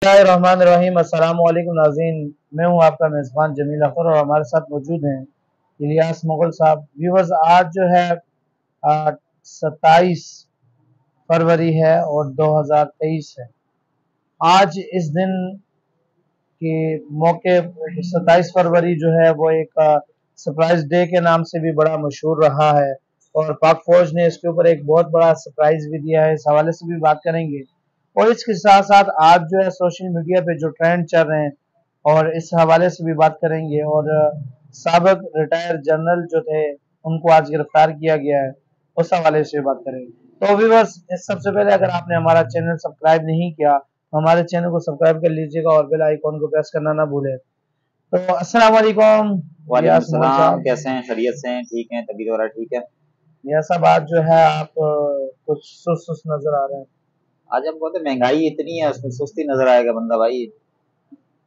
बिस्मिल्लाहिर्रहमानिर्रहीम। अस्सलाम वालेकुम नाज़रीन, मैं हूँ आपका मेज़बान जमील अख्तर और हमारे साथ मौजूद हैं इलियास मुगल साहब। व्यूवर्स, आज जो है 27 फरवरी है और 2023 है। आज इस दिन के मौके 27 फरवरी जो है वो एक सरप्राइज डे के नाम से भी बड़ा मशहूर रहा है और पाक फौज ने इसके ऊपर एक बहुत बड़ा सरप्राइज भी दिया है। इस हवाले से भी बात करेंगे और इसके साथ साथ आज जो है सोशल मीडिया पे जो ट्रेंड चल रहे हैं और इस हवाले से भी बात करेंगे। और साबिक रिटायर जनरल जो थे उनको आज गिरफ्तार किया गया है, उस हवाले से बात करेंगे। तो व्यूअर्स, सबसे पहले अगर आपने हमारा चैनल सब्सक्राइब नहीं किया तो हमारे चैनल को सब्सक्राइब कर लीजिएगा और बेल आइकॉन को प्रेस करना ना भूलें। तो अस्सलाम वालेकुम। वालेकुम सलाम, कैसे हैं? खैरियत से हैं? ठीक हैं? तबीयत वगैरह ठीक है? यह सब आज जो है आप कुछ सुस्त सुस्त नजर आ रहे हैं। आज हम कहते महंगाई इतनी है, उसमें सुस्ती नजर आएगा बंदा भाई।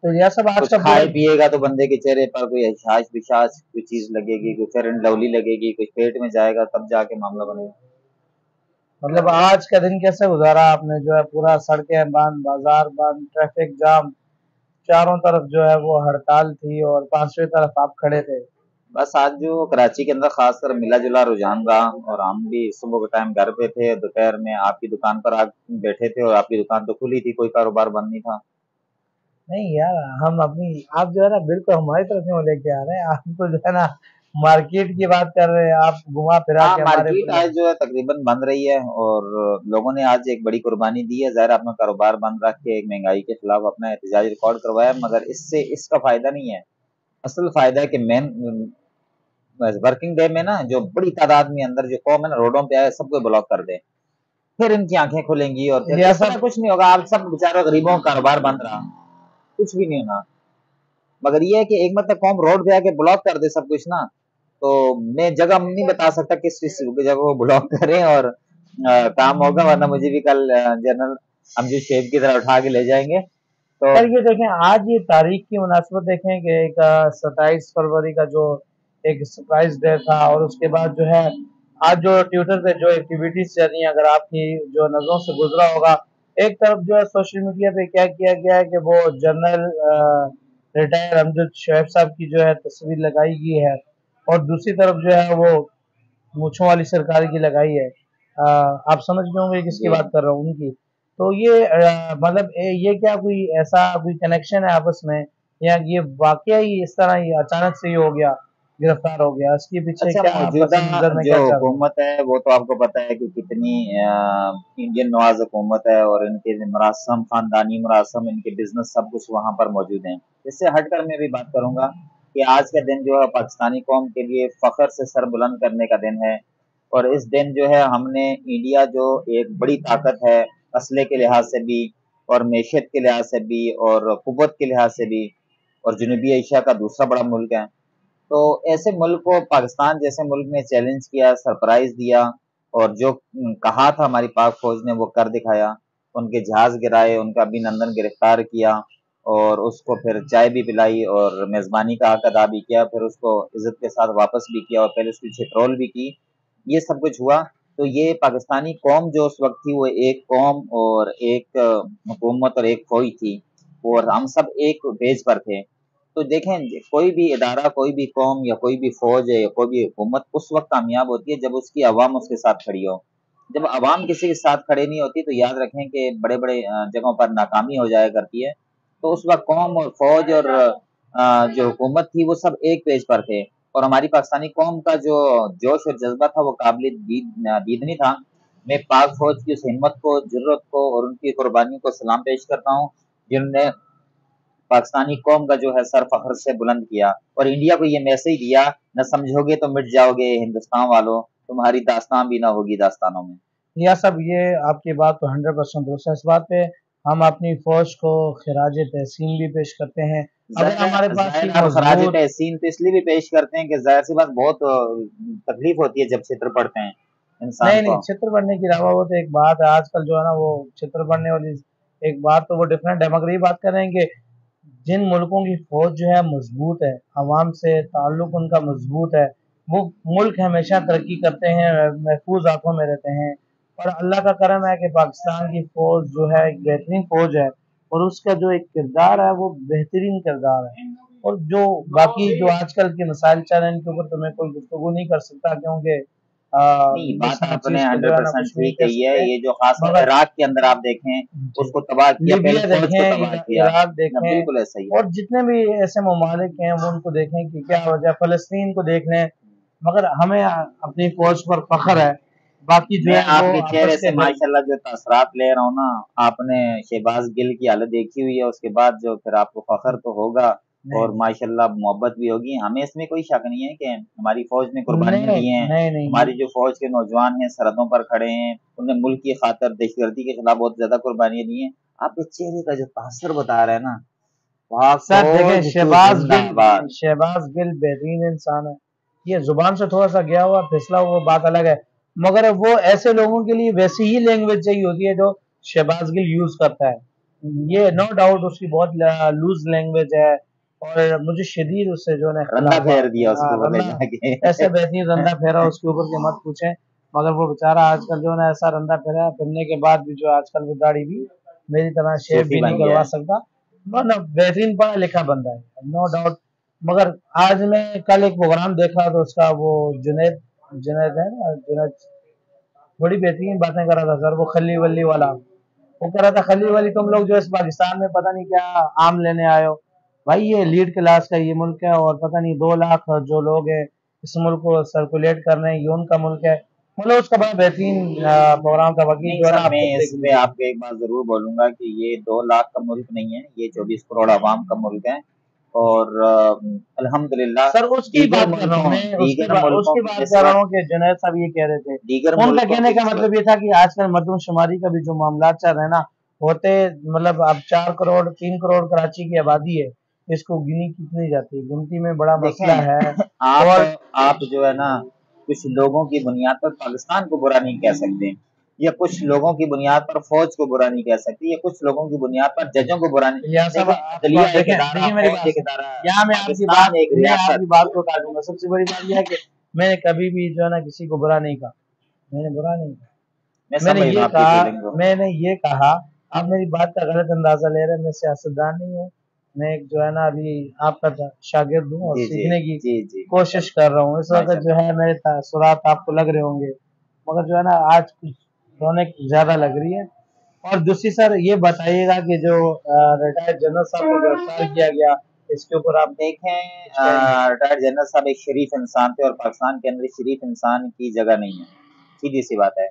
तो यह सब आज कुछ का खाए पिएगा तो बंदे के चेहरे पर कोई हशाश बिशाश कोई चीज लगेगी, कोई फेयर एंड लवली लगेगी, कुछ पेट में जाएगा तब जाके मामला बनेगा। मतलब आज का दिन कैसे गुजारा आपने? जो है पूरा सड़कें बंद, बाजार बंद, ट्रैफिक जाम, चारों तरफ जो है वो हड़ताल थी और पांचवी तरफ आप खड़े थे। बस आज जो कराची के अंदर खासकर मिला जुला रुझान रहा और हम भी सुबह के टाइम घर पे थे, दोपहर में आपकी दुकान पर आ बैठे थे और आपकी दुकान तो खुली थी, कोई कारोबार बंद नहीं था। नहीं यार, हम अपनी आप जो है ना बिल्कुल हमारी तरफ क्यों लेके आ रहे हैं? आप तो जो है ना मार्केट की बात कर रहे हैं, आप घुमा फिरा हाँ, के हमारे मार्केट आज जो है तकरीबन बंद रही है और लोगों ने आज एक बड़ी कुर्बानी दी है। ज़ाहिर है अपना कारोबार बंद रख के एक महंगाई के खिलाफ अपना एहतजाज रिकॉर्ड करवाया, मगर इससे इसका फायदा नहीं है। असल फायदा है कि मेन वर्किंग डे में ना जो बड़ी तादाद में अंदर जो कौम है ना रोडों पे आए सबको ब्लॉक कर दे, फिर इनकी आंखें खुलेंगी और फिर ये इसमें सब कुछ नहीं होगा। आप सब बेचारों गरीबों का कारोबार बंद रहा, कुछ भी नहीं होना। मगर ये है कि एक मतलब कौम रोड पे आके ब्लॉक कर दे सब कुछ ना, तो मैं जगह नहीं बता सकता किस जगह वो ब्लॉक करें और काम होगा, वरना मुझे भी कल जनरल अमजद शेख की तरह उठा के ले जाएंगे। तो सर, ये देखें आज ये तारीख की मुनासबत देखें कि एक 27 फरवरी का जो एक सरप्राइज डे था और उसके बाद जो है आज जो ट्विटर पे जो एक्टिविटीज चल रही हैं, अगर आपकी जो नज़रों से गुजरा होगा, एक तरफ जो है सोशल मीडिया पे क्या किया गया है कि वो जनरल रिटायर अमजद शोएब साहब की जो है तस्वीर लगाई गई है और दूसरी तरफ जो है वो मूछों वाली सरकार की लगाई है। आप समझ गए होंगे किसकी जी बात कर रहा हूँ, उनकी। तो ये मतलब ये क्या कोई ऐसा कोई कनेक्शन है आपस में, या ये वाकया ही इस तरह ही अचानक से ही हो गया, गिरफ्तार हो गया? इसके पीछे अच्छा, क्या मौजूदा पस मंजर में जो क्या चल रहा है? हुकूमत है वो तो आपको पता है कि कितनी इंडियन नवाज हुकूमत है और इनके मरासम खानदानी मरासम इनके बिजनेस सब कुछ वहां पर मौजूद हैं। इससे हटकर मैं भी बात करूंगा कि आज का दिन जो है पाकिस्तानी कौम के लिए फख्र से सर बुलंद करने का दिन है। और इस दिन जो है हमने इंडिया जो एक बड़ी ताकत है असले के लिहाज से भी और मैशियत के लिहाज से भी और कुव्वत के लिहाज से भी और जनूबी एशिया का दूसरा बड़ा मुल्क है, तो ऐसे मुल्क को पाकिस्तान जैसे मुल्क ने चैलेंज किया, सरप्राइज दिया और जो कहा था हमारी पाक फौज ने वो कर दिखाया। उनके जहाज गिराए, उनका अभिनंदन गिरफ्तार किया और उसको फिर चाय भी पिलाई और मेजबानी का हक अदा भी किया, फिर उसको इज्जत के साथ वापस भी किया और पहले उसकी छिट्रोल भी की। ये सब कुछ हुआ। तो ये पाकिस्तानी कौम जो उस वक्त थी वो एक कौम और एक हुकूमत और एक फौज थी और हम सब एक पेज पर थे। तो देखें, कोई भी इदारा, कोई भी कौम या कोई भी फौज है या कोई भी हुकूमत उस वक्त कामयाब होती है जब उसकी आवाम उसके साथ खड़ी हो। जब आवाम किसी के साथ खड़े नहीं होती तो याद रखें कि बड़े बड़े जगहों पर नाकामी हो जाया करती है। तो उस वक्त कौम और फौज और जो हुकूमत थी वो सब एक पेज पर थे और हमारी पाकिस्तानी कौम का जो जोश और जज्बा था वो काबिल दीद नहीं था। मैं पाक फौज की उस हिम्मत को, जुर्रत को और उनकी कुर्बानियों को सलाम पेश करता हूँ जिन्होंने पाकिस्तानी कौम का जो है सर फख्र से बुलंद किया और इंडिया को ये मैसेज दिया, न समझोगे तो मिट जाओगे हिंदुस्तान वालों, तुम्हारी दास्तान भी ना होगी दास्तानों में। या सब ये आपकी बात तो 100% दुरुस्त है। इस बात पे हम अपनी फौज को खिराज तहसीन भी पेश करते हैं। अगर हमारे पास जाहिर एक आप खराज मजबूत तहसीन तो इसलिए भी पेश करते हैं कि जाहिर सी बात बहुत तकलीफ होती है जब चित्र पढ़ते हैं इंसान नहीं नहीं, को। चित्र बनने के अलावा वो तो एक बात है, आजकल जो है ना वो चित्र बनने वाली एक बात तो वो डिफरेंट है, मगर ये बात कर रहे हैं कि जिन मुल्कों की फौज जो है मजबूत है, अवाम से ताल्लुक उनका मजबूत है, वो मुल्क हमेशा तरक्की करते हैं, महफूज आंखों में रहते हैं। और अल्लाह का करम है कि पाकिस्तान की फौज जो है एक बेहतरीन फौज है اور اس کا جو ایک کردار ہے وہ بہترین کردار ہے. اور جو باقی جو آج کل کے مسائل چل رہے ہیں ان کے اوپر تو میں کوئی گفتگو نہیں کر سکتا کیونکہ نہیں، اس بات میں آپ نے چیز کو جو ہے نا 100% کچھ نہیں ٹھیک کہہ کہی ہے. سکتے. یہ جو خاص کر مگر عراق کے اندر آپ دیکھیں جی اس کو تباہ کیا، پہلے لیبیا فوج کو دیکھیں، تباہ کیا. عراق نہ، دیکھیں، بالکل ایسا ہی ہے. اور جتنے بھی ایسے ممالک ہیں وہ ان کو دیکھیں کہ کیا وجہ. فلسطین کو دیکھ لیں. مگر ہمیں اپنی فوج پر فخر ہے. باقی جو میں ہے آپ وہ کے چہرے آپس سے کے ماشاءاللہ جو تاثرات لے رہا ہوں نا، آپ نے شہباز گل کی حالت دیکھی ہوئی ہے، اس کے بعد جو پھر آپ کو فخر تو ہوگا اور نہیں ماشاءاللہ محبت بھی ہوگی. ہمیں اس میں کوئی شک نہیں ہے کہ ہماری فوج نے قربانیاں نہیں دی ہیں. نہیں نہیں ہماری جو فوج کے نوجوان ہیں سرحدوں پر کھڑے ہیں، انہوں نے ملک کی خاطر دہشت گردی کے خلاف بہت زیادہ قربانیاں دی ہیں. آپ کے چہرے کا جو تاثر بتا رہا ہے نا، پاک سر دیکھیں فوج تو زندہ باد. شہباز گل بہترین انسان ہے. یہ زبان سے تھوڑا سا گیا ہوا پھسلا ہوا بات الگ ہے. مگر وہ ایسے لوگوں کے لیے ویسی ہی لینگویج چاہیے ہوتی ہے جو شہباز گل یوز کرتا ہے. یہ نو ڈاؤٹ اس کی بہت لوز لینگویج ہے. اور مجھے شدید اس سے جو ہے نا رندہ اختلاف پھیر دیا اس ہاں کو لے رندہ جا کے. ایسے بہترین رندہ پھیرا اس کے اوپر کے مت پوچھیں. مگر وہ بیچارہ آج کل جو ہے نا ایسا رندہ پھیرا پھرنے کے بعد بھی جو آج کل وہ داڑھی بھی میری طرح شیو صوفی بھی نہیں بن گیا کروا ہے. سکتا. ورنہ بہترین پڑھا لکھا بندہ ہے نو ڈاؤٹ. مگر آج میں کل ایک پروگرام دیکھا تو اس کا وہ جنید ہے نا، جنید بڑی بہترین باتیں کر رہا تھا سر. وہ خلی ولی والا وہ کہہ رہا تھا خلی ولی تم لوگ جو اس پاکستان میں پتہ نہیں کیا آم لینے آئے ہو. بھائی یہ لیڈ کلاس کا یہ ملک ہے اور پتہ نہیں 2 لاکھ جو لوگ ہیں اس ملک کو سرکولیٹ کر رہے ہیں، یہ ان کا ملک ہے. مطلب اس کا بڑا بہترین پروگرام کا وکیل نہیں جو ہے نا سر، آپ میں خود اس دیکھ پہ لیجیے. آپ کو ایک بات ضرور بولوں گا کہ یہ 2 لاکھ کا ملک نہیں ہے، یہ 24 کروڑ عوام کا ملک ہے. اور الحمدللہ سر اس کی دیگر بات کر رہا ہوں ملکوں میں دیگر اس ملکوں کی کی بات کر رہا نسبت ہوں کہ جنید صاحب یہ کہہ رہے تھے. دیگر ان کا ملکوں کہنے کی کا نسبت مطلب یہ تھا کہ آج کل مردم شماری کا بھی جو معاملات چل رہے ہیں نا ہوتے مطلب اب 4 کروڑ 3 کروڑ کراچی کی آبادی ہے. اس کو گنی کتنی جاتی ہے، گنتی میں بڑا مسئلہ دیکھیں، ہے. آپ اور آپ جو ہے نا کچھ لوگوں کی بنیاد پر پاکستان کو برا نہیں کہہ سکتے، یا کچھ لوگوں کی بنیاد پر فوج کو برا نہیں کہہ سکتے، یا کچھ لوگوں کی بنیاد پر ججوں کو برا نہیں. یا صاحب دیکھیں، آپ عدلیہ بات ایک دیکھیں ادارہ، دیکھیں میری فوج بات ایک سے. ادارہ، یہاں پاکستان ایک میں آپ ریاست. کی بات کو کاٹوں گا. سب سے بڑی بات یہ ہے کہ میں نے کبھی بھی جو ہے نا کسی کو برا نہیں کہا. میں نے برا نہیں کہا. میں میں نے سمجھ رہا ہوں یہ آپ کی کہا فیلنگ کو. میں نے یہ کہا آپ میری بات کا غلط اندازہ لے رہے ہیں. میں سیاستدان نہیں ہوں. میں ایک جو ہے نا ابھی آپ کا شاگرد ہوں اور جی جی سیکھنے کی جی جی، کوشش کر رہا ہوں. اس وقت جو ماشاءاللہ. ہے میرے تاثرات آپ کو لگ رہے ہوں گے مگر جو ہے نا آج کچھ رونق زیادہ لگ رہی ہے. اور دوسری سر یہ بتائیے گا کہ جو ریٹائرڈ جنرل صاحب کو گرفتار کیا گیا اس کے اوپر آپ دیکھیں، کچھ کہیں گے؟ ریٹائرڈ جنرل صاحب ایک شریف انسان تھے اور پاکستان کے اندر شریف انسان کی جگہ نہیں ہے، سیدھی سی بات ہے.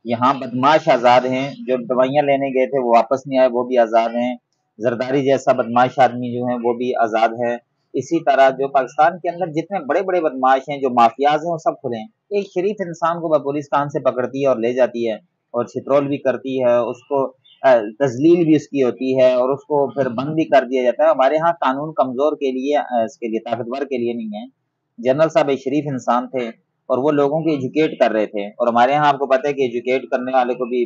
یہاں بدماش آزاد ہیں، جو دوائیاں لینے گئے تھے وہ واپس نہیں آئے وہ بھی آزاد ہیں. زرداری جیسا بدماش آدمی جو ہیں وہ بھی آزاد ہے. اسی طرح جو پاکستان کے اندر جتنے بڑے بڑے بدماش ہیں، جو مافیاز ہیں، وہ سب کھلے ہیں. ایک شریف انسان کو پولیس کان سے پکڑتی ہے اور لے جاتی ہے اور چھترول بھی کرتی ہے، اس کو تذلیل بھی اس کی ہوتی ہے اور اس کو پھر بند بھی کر دیا جاتا ہے. ہمارے ہاں قانون کمزور کے لیے، اس کے لیے طاقتور کے لیے نہیں ہے. جنرل صاحب ایک شریف انسان تھے اور وہ لوگوں کو ایجوکیٹ کر رہے تھے. اور ہمارے ہاں آپ کو پتہ ہے کہ ایجوکیٹ کرنے والے کو بھی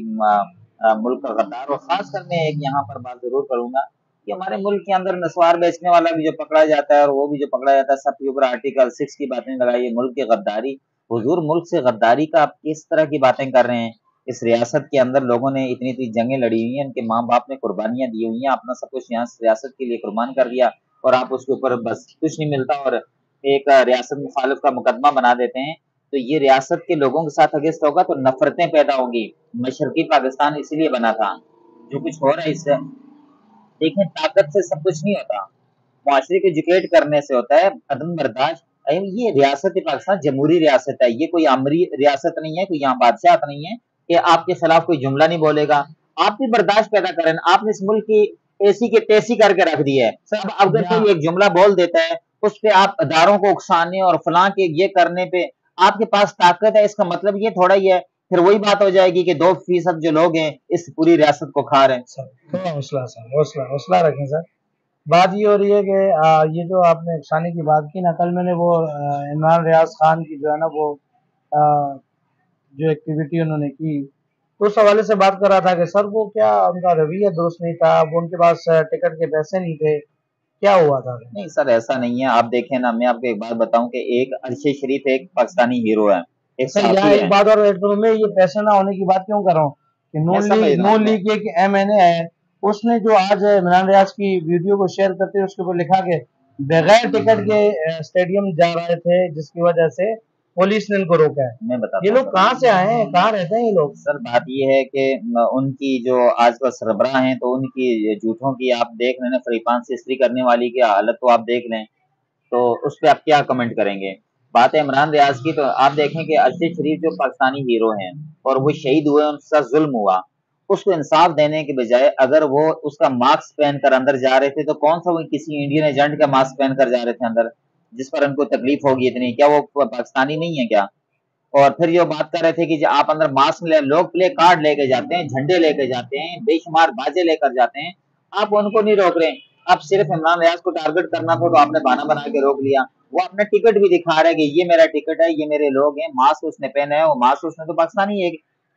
ملک کا غدار. اور خاص کر میں ایک یہاں پر بات ضرور کروں گا کہ ہمارے ملک کے اندر نسوار بیچنے والا بھی جو پکڑا جاتا ہے اور وہ بھی جو پکڑا جاتا ہے، سب کے اوپر آرٹیکل 6 کی باتیں لگائی، ملک کی غداری. حضور ملک سے غداری کا آپ کس طرح کی باتیں کر رہے ہیں؟ اس ریاست کے اندر لوگوں نے اتنی اتنی جنگیں لڑی ہوئی ہیں، ان کے ماں باپ نے قربانیاں دی ہوئی ہیں، اپنا سب کچھ یہاں ریاست کے لیے قربان کر دیا اور آپ اس کے اوپر بس کچھ نہیں ملتا اور ایک ریاست مخالف کا مقدمہ بنا دیتے ہیں. تو یہ ریاست کے لوگوں کے ساتھ اگینسٹ ہوگا تو نفرتیں پیدا ہوگی. مشرقی پاکستان اسی لیے بنا تھا. جو کچھ ہو رہا ہے اس سے دیکھیں، طاقت سے سب کچھ نہیں ہوتا، معاشرے کو ایجوکیٹ کرنے سے ہوتا ہے. عدم برداشت. یہ ریاست پاکستان جمہوری ریاست ہے، یہ کوئی آمری ریاست نہیں ہے، کوئی یہاں بادشاہت نہیں ہے کہ آپ کے خلاف کوئی جملہ نہیں بولے گا. آپ بھی برداشت پیدا کریں. آپ نے اس ملک کی اے سی کے ٹیسی کر کے رکھ دی ہے. اب اگر کوئی ایک جملہ بول دیتا ہے اس پہ آپ اداروں کو اکسانے اور فلاں کے یہ کرنے پہ آپ کے پاس طاقت ہے، اس کا مطلب یہ تھوڑا ہی ہے پھر وہی بات ہو جائے گی کہ 2% جو لوگ ہیں اس پوری ریاست کو کھا رہے ہیں. تھوڑا حوصلہ سر حوصلہ رکھیں سر. بات یہ ہو رہی ہے کہ یہ جو آپ نے افسانے کی بات کی نا، کل میں نے وہ عمران ریاض خان کی جو ہے نا وہ جو ایکٹیویٹی انہوں نے کی تو اس حوالے سے بات کر رہا تھا کہ سر وہ کیا ان کا رویہ درست نہیں تھا، وہ ان کے پاس ٹکٹ کے پیسے نہیں تھے، کیا ہوا تھا؟ نہیں سر، ایسا نہیں ہے. آپ دیکھیں نا، میں آپ کو ایک بات بتاؤں کہ ایک عرشی شریف ایک پاکستانی ہیرو ہے، ایک سر یہاں صحافی ایک ہے. بات اور ایڈ کروں، میں یہ پیسے نہ ہونے کی بات کیوں کر رہا ہوں کہ میں سمجھ رہا نون ہوں. لیگ کے ایک ایم این اے ہے उसने जो आज इमरान रियाज की वीडियो को शेयर करते हुए उसके ऊपर लिखा कि बगैर टिकट के स्टेडियम जा रहे थे, जिसकी वजह से पुलिस ने इनको रोका है। मैं बताता ये हूँ लोग कहाँ से आए हैं, कहाँ रहते हैं ये लोग? सर, बात ये है कि उनकी जो आजकल सरबराह हैं, तो उनकी झूठों की आप देख रहे हैं, फरीपान से इस्त्री करने वाली की हालत तो आप देख लें, तो उस पर आप क्या कमेंट करेंगे। बात है इमरान रियाज की, तो आप देखें कि अरशद शरीफ जो पाकिस्तानी हीरो हैं और वो शहीद हुए, उनके साथ जुल्म हुआ, उसको इंसाफ देने के बजाय अगर वो उसका मास्क पहन कर अंदर जा रहे थे, तो कौन सा वो किसी इंडियन एजेंट का मास्क पहन कर जा रहे थे अंदर, जिस पर उनको तकलीफ होगी इतनी? क्या वो पाकिस्तानी नहीं है क्या? और फिर ये बात कर रहे थे कि आप अंदर मास्क ले, लोग प्ले कार्ड लेके जाते हैं, झंडे लेके जाते हैं, बेशुमार बाजे लेकर जाते हैं, आप उनको नहीं रोक रहे। आप सिर्फ इमरान रियाज को टारगेट करना था, तो आपने बहाना बना के रोक लिया। वो अपना टिकट भी दिखा रहा है कि ये मेरा टिकट है, ये मेरे लोग हैं, मास्क उसने पहना है, वो मास्क उसने तो पाकिस्तानी है,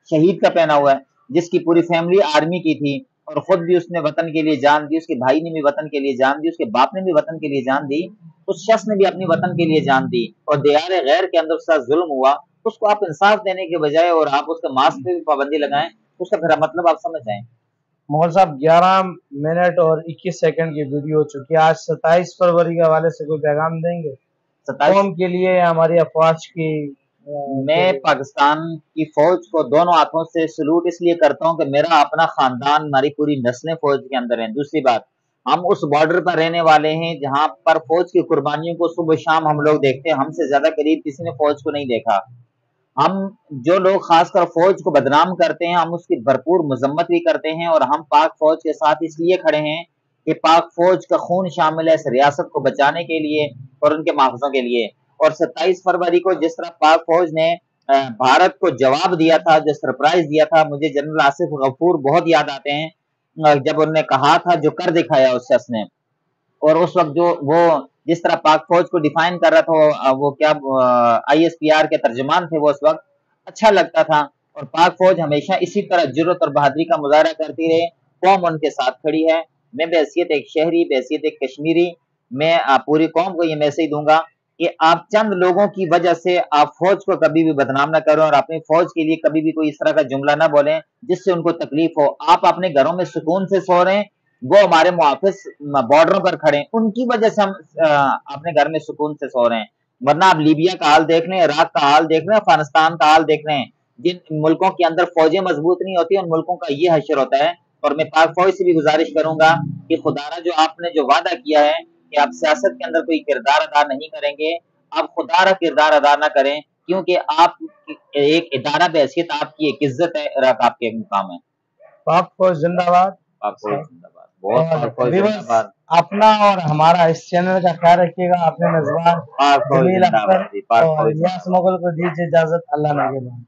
शहीद का पहना हुआ है, जिसकी पूरी फैमिली आर्मी की थी और खुद भी उसने वतन के लिए जान दी, उसके भाई ने भी वतन के लिए जान दी, उसके बाप ने भी वतन के लिए जान दी, उस शख्स ने भी अपनी वतन के लिए जान दी, और दियार गैर के अंदर उसका जुल्म हुआ, उसको आप इंसाफ देने के बजाय और आप उसके मास्क पे भी पाबंदी लगाएं, उसका फिर मतलब आप समझ जाएं। मोहन साहब, 11 मिनट और 21 सेकंड की वीडियो हो चुकी है। आज 27 फरवरी के हवाले से कोई पैगाम देंगे 27 कौम के लिए या हमारी अफवाज की? मैं पाकिस्तान की फौज को दोनों हाथों से सलूट इसलिए करता हूं कि मेरा अपना खानदान, हमारी पूरी नस्लें फौज के अंदर हैं। दूसरी बात, हम उस बॉर्डर पर रहने वाले हैं जहां पर फौज की कुर्बानियों को सुबह शाम हम लोग देखते हैं, हमसे ज्यादा करीब किसी ने फौज को नहीं देखा। हम जो लोग खासकर फौज को बदनाम करते हैं, हम उसकी भरपूर मजम्मत भी करते हैं, और हम पाक फौज के साथ इसलिए खड़े हैं कि पाक फौज का खून शामिल है इस रियासत को बचाने के लिए और उनके महफूजों के लिए। और 27 फरवरी को जिस तरह पाक फौज ने भारत को जवाब दिया था, जो सरप्राइज दिया था, मुझे जनरल आसिफ गफूर बहुत याद आते हैं, जब उन्होंने कहा था, जो कर दिखाया उस शख्स ने। और उस वक्त जो वो जिस तरह पाक फौज को डिफाइन कर रहा था, वो क्या ISPR के तर्जुमान थे वो उस वक्त, अच्छा लगता था। और पाक फौज हमेशा इसी तरह जुर्रत और बहादुरी का मुजाहरा करती रहे, कौम उनके साथ खड़ी है। मैं बहैसियत एक शहरी, बहैसियत एक कश्मीरी, मैं पूरी कौम को ये मैसेज दूंगा कि आप चंद लोगों की वजह से आप फौज को कभी भी बदनाम ना करें और अपनी फौज के लिए कभी भी कोई इस तरह का जुमला ना बोलें जिससे उनको तकलीफ हो। आप अपने घरों में सुकून से सो रहे हैं, वो हमारे मुहाफिज बॉर्डरों पर खड़े हैं, उनकी वजह से हम अपने घर में सुकून से सो रहे हैं। वरना आप लीबिया का हाल देख लें, इराक का हाल देख लें, अफगानिस्तान का हाल देख लें, जिन मुल्कों के अंदर फौजें मजबूत नहीं होती, उन मुल्कों का ये हशर होता है। और मैं पाक फौज से भी गुजारिश करूंगा कि खुदारा जो आपने जो वादा किया है कि आप सियासत के अंदर कोई किरदार अदा नहीं करेंगे, आप खुदारा किरदार अदा ना करें, क्योंकि आप एक इदारा बहैसियत आपकी एक इज्जत है, इराक आपके एक मुकाम है। पाक फौज जिंदाबाद, पाक फौज जिंदाबाद, बहुत पाक फौज जिंदाबाद। अपना और हमारा इस चैनल का ख्याल रखिएगा। अपने मेजबान पाक फौज जमील जिंदाबाद अख्तर जी, पाक और फौज इलियास मुगल को दीजिए इजाजत। अल्लाह नगहबान।